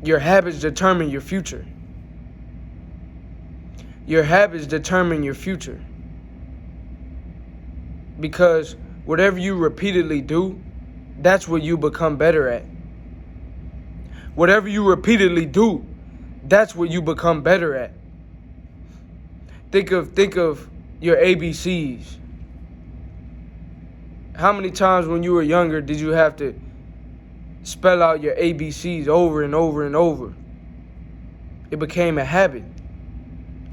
Your habits determine your future. Your habits determine your future. Because whatever you repeatedly do, that's what you become better at. Whatever you repeatedly do, that's what you become better at. Think of your ABCs. How many times when you were younger did you have to spell out your ABCs over and over and over? It became a habit.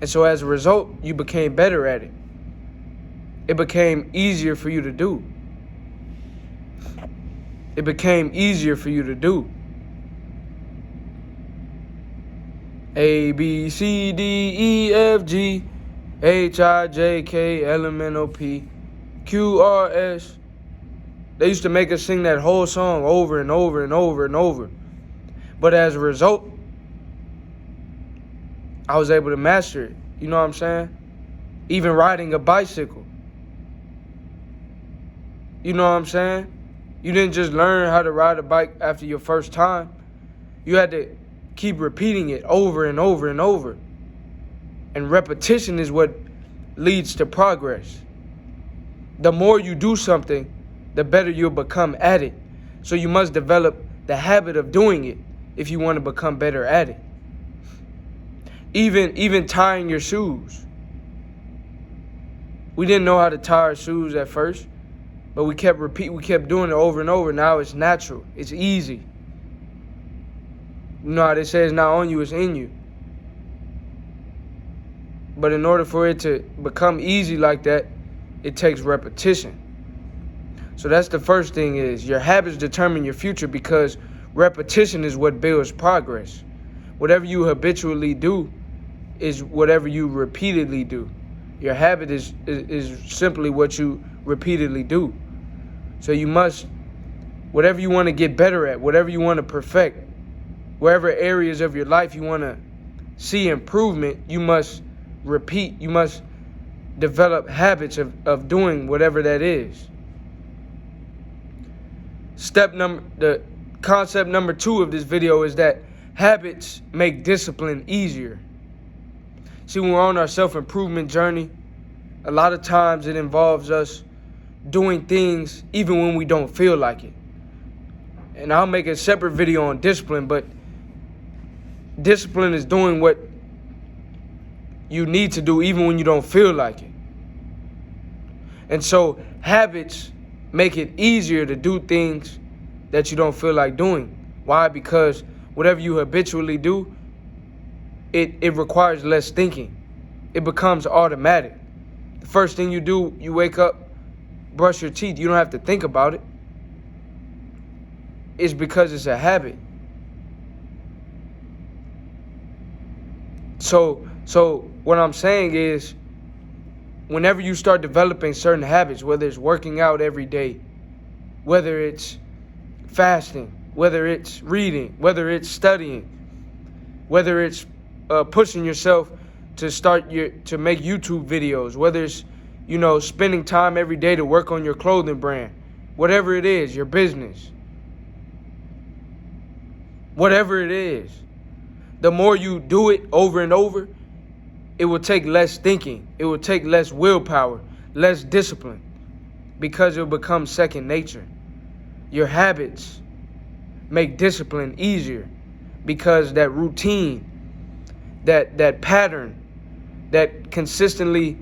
And so as a result, you became better at it. It became easier for you to do. It became easier for you to do. A, B, C, D, E, F, G, H, I, J, K, L, M, N, O, P, Q, R, S. They used to make us sing that whole song over and over and over and over. But as a result, I was able to master it. You know what I'm saying? Even riding a bicycle. You know what I'm saying? You didn't just learn how to ride a bike after your first time. You had to keep repeating it over and over and over. And repetition is what leads to progress. The more you do something, the better you'll become at it. So you must develop the habit of doing it if you want to become better at it. Even tying your shoes. We didn't know how to tie our shoes at first, but we kept doing it over and over. Now it's natural. It's easy. You know how they say it's not on you, it's in you. But in order for it to become easy like that, it takes repetition. So that's the first thing is your habits determine your future because repetition is what builds progress. Whatever you habitually do is whatever you repeatedly do. Your habit is simply what you repeatedly do. So you must, whatever you want to get better at, whatever you want to perfect, wherever areas of your life you want to see improvement, you must repeat. You must develop habits of doing whatever that is. The concept number 2 of this video is that habits make discipline easier. See, when we're on our self-improvement journey, a lot of times it involves us doing things even when we don't feel like it. And I'll make a separate video on discipline, but discipline is doing what you need to do even when you don't feel like it. And so habits make it easier to do things that you don't feel like doing. Why? Because whatever you habitually do, it requires less thinking. It becomes automatic. The first thing you do, you wake up, brush your teeth. You don't have to think about it. It's because it's a habit. So what I'm saying is, whenever you start developing certain habits, whether it's working out every day, whether it's fasting, whether it's reading, whether it's studying, whether it's pushing yourself to make YouTube videos, whether it's, spending time every day to work on your clothing brand, whatever it is, your business, whatever it is, the more you do it over and over, it will take less thinking. It will take less willpower, less discipline, because it will become second nature. Your habits make discipline easier because that routine, that pattern, that consistently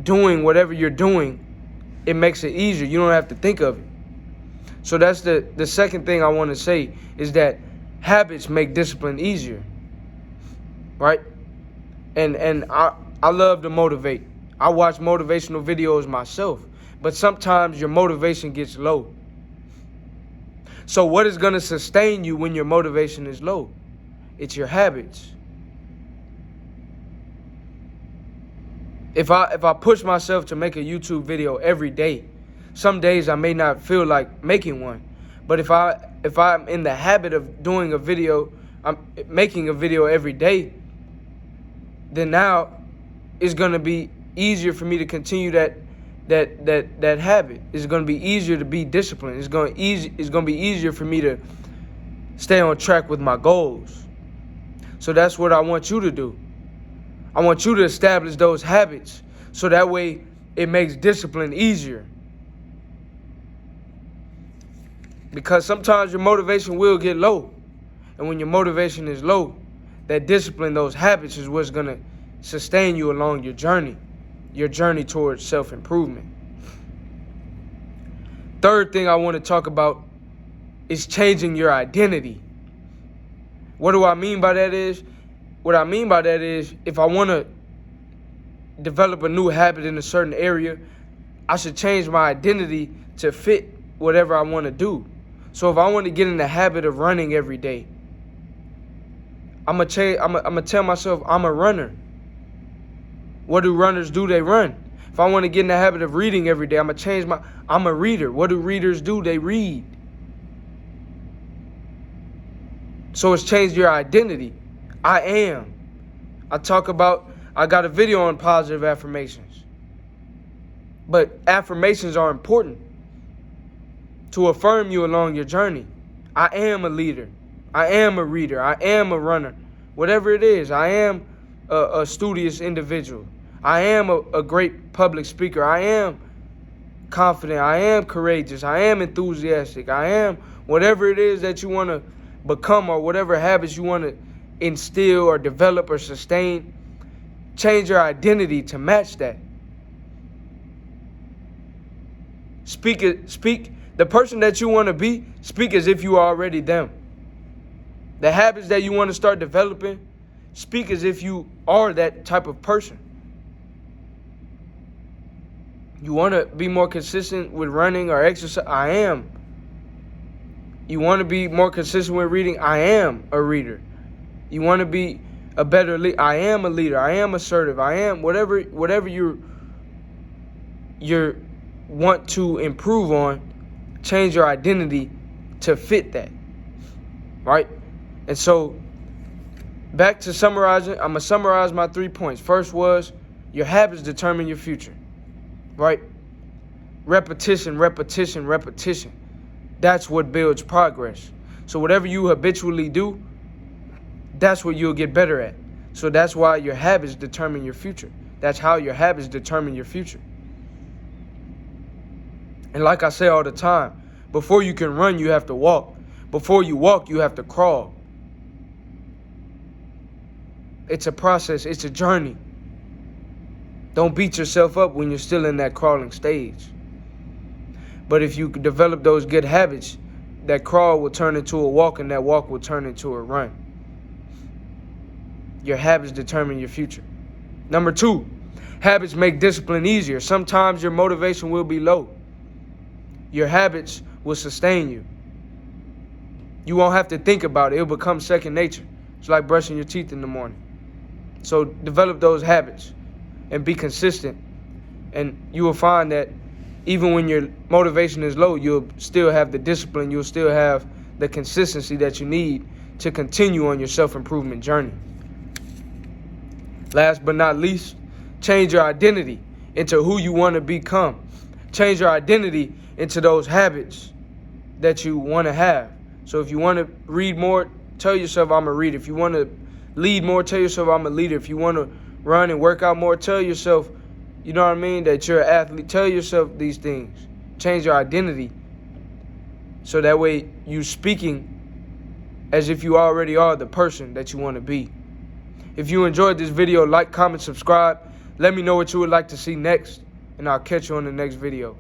doing whatever you're doing, it makes it easier. You don't have to think of it. So that's the second thing I want to say is that habits make discipline easier, right? And I love to motivate. I watch motivational videos myself, but sometimes your motivation gets low. So what is going to sustain you when your motivation is low? It's your habits. If I push myself to make a YouTube video every day, some days I may not feel like making one. But if I'm in the habit of doing a video, I'm making a video every day, then now it's going to be easier for me to continue that habit. It's going to be easier to be disciplined. It's going to be easier for me stay on track with my goals. So that's what I want you to do. I want you to establish those habits so that way it makes discipline easier. Because sometimes your motivation will get low. And when your motivation is low, that discipline, those habits is what's going to sustain you along your journey towards self-improvement. Third thing I want to talk about is changing your identity. What do I mean by that is? What I mean by that is if I want to develop a new habit in a certain area, I should change my identity to fit whatever I want to do. So if I want to get in the habit of running every day, I'm gonna tell myself I'm a runner. What do runners do? They run. If I want to get in the habit of reading every day, I'm a reader. What do readers do? They read. So it's changed your identity. I am. I got a video on positive affirmations. But affirmations are important to affirm you along your journey. I am a leader. I am a reader. I am a runner. Whatever it is, I am a studious individual. I am a great public speaker. I am confident. I am courageous. I am enthusiastic. I am whatever it is that you want to become or whatever habits you want to instill or develop or sustain. Change your identity to match that. Speak the person that you want to be, speak as if you are already them. The habits that you want to start developing, speak as if you are that type of person. You want to be more consistent with running or exercise? I am. You want to be more consistent with reading? I am a reader. You want to be a better leader? I am a leader. I am assertive. I am whatever you want to improve on, change your identity to fit that. Right? And so, back to summarizing, I'm going to summarize my 3 points. First was, your habits determine your future, right? Repetition, repetition, repetition. That's what builds progress. So whatever you habitually do, that's what you'll get better at. So that's why your habits determine your future. That's how your habits determine your future. And like I say all the time, before you can run, you have to walk. Before you walk, you have to crawl. It's a process. It's a journey. Don't beat yourself up when you're still in that crawling stage. But if you develop those good habits, that crawl will turn into a walk and that walk will turn into a run. Your habits determine your future. Number 2, habits make discipline easier. Sometimes your motivation will be low. Your habits will sustain you. You won't have to think about it. It'll become second nature. It's like brushing your teeth in the morning. So develop those habits and be consistent. And you will find that even when your motivation is low, you'll still have the discipline. You'll still have the consistency that you need to continue on your self-improvement journey. Last but not least, change your identity into who you want to become. Change your identity into those habits that you want to have. So if you want to read more, tell yourself I'm a reader. If you want to lead more, tell yourself I'm a leader. If you want to run and work out more, tell yourself, you know what I mean, that you're an athlete. Tell yourself these things. Change your identity so that way you speaking as if you already are the person that you want to be. If you enjoyed this video, like, comment, subscribe. Let me know what you would like to see next, and I'll catch you on the next video.